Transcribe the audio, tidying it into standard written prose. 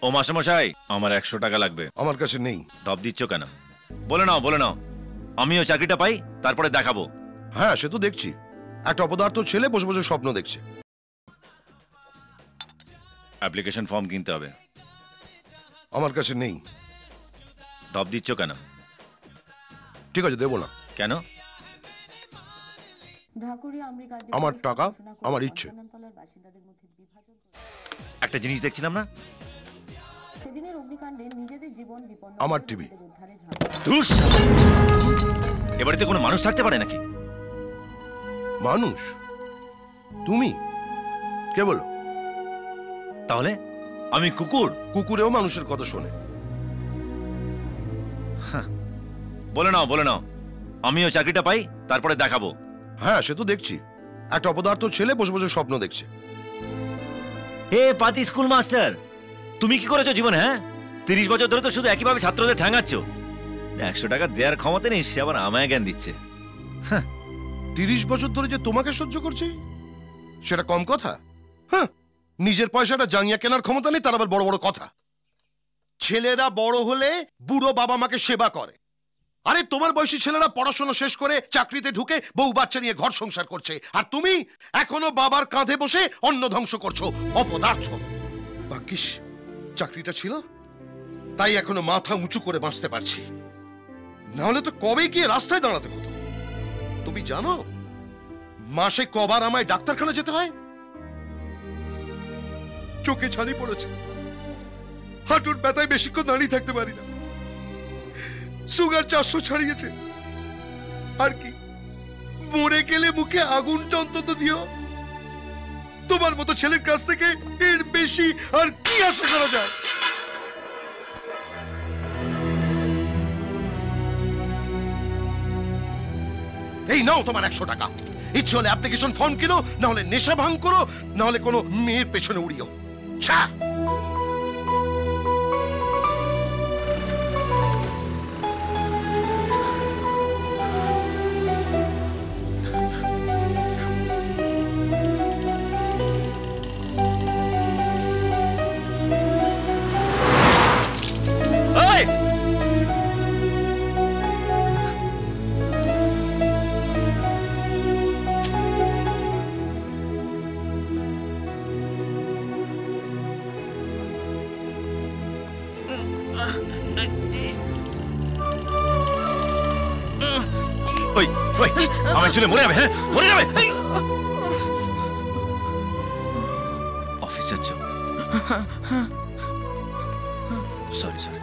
ও মাস্টারমশাই, আমার 100 টাকা লাগবে। আমার কাছে নেই। ঢপ দিচ্ছ কেন? বলে নাও, বলে নাও। আমিও চাকরিটা পাই, তারপরে দেখাবো। হ্যাঁ, সে তো দেখছি। একটা অপদার্থ ছেলে বসে বসে স্বপ্ন দেখছে। অ্যাপ্লিকেশন ফর্ম কিনতে হবে। আমার কাছে নেই। ঢপ দিচ্ছ কেন? ঠিক আছে, দেবো না। কেন? আমার টাকা, আমার ইচ্ছে। একটা জিনিস দেখছিলাম না, আমার টিভি। ধুস! এ বাড়িতে কোনো মানুষ থাকতে পারে নাকি? মানুষ? তুমি কে বলো? তাহলে আমি কুকুর? কুকুরেও মানুষের কথা শোনে। বলে নাও, বলে নাও। আমিও চাকরিটা পাই, তারপরে দেখাবো। হ্যাঁ, সে তো দেখছি। একটা অপদার্থ ছেলে বসে বসে স্বপ্ন দেখছে। হে পাতি স্কুল মাস্টার, তুমি কি করেছো জীবনে? হ্যাঁ, 30 বছর ধরে তো শুধু একইভাবে ছাত্রদের ঠ্যাঙাচ্ছ। 100 টাকা দেওয়ার ক্ষমতা নেই, সে আবার আমায় জ্ঞান দিচ্ছে। 30 বছর ধরে যে তোমাকে সহ্য করছি, সেটা কম কথা? হ্যাঁ, নিজের পয়সাটা জাঙ্গিয়া কেনার ক্ষমতা নেই, তার আবার বড় বড় কথা। ছেলেরা বড় হলে বুড়ো বাবা মাকে সেবা করে। আরে তোমার বয়সী ছেলেরা পড়াশোনা শেষ করে চাকরিতে ঢুকে বউ বাচ্চা নিয়ে ঘর সংসার করছে, আর তুমি এখনো বাবার কাঁধে বসে অন্ন ধ্বংস করছো। অপদার্থ। ভাগ্যিস চাকরিটা ছিল, তাই এখনো মাথা উঁচু করে বাঁচতে পারছি, না হলে তো কবে গিয়ে রাস্তায় দাঁড়াতে হতো। তুমি জানো মাসে কবার আমায় ডাক্তারখানা যেতে হয়? চোখে ছানি পড়েছে, হাঁটুর ব্যথায় বেশিক্ষণ দাঁড়িয়ে থাকতে পারি না, সুগার 400 ছাড়িয়েছে। আর কি, মরে গেলে মুখে আগুনটা অন্তত দিও। তোমার মতো ছেলের কাছ থেকে এর বেশি আর কি আশা করা যায়? এই নাও তোমার 100 টাকা। ইচ্ছে হলে অ্যাপ্লিকেশন ফর্ম কিনো, না হলে নেশা ভাঙ করো, না হলে কোনো মেয়ের পেছনে উড়িও। ছা! আমার চলে মরে যাবে। হ্যাঁ, মরে যাবে। অফিস যাচ্ছ? Sorry sorry.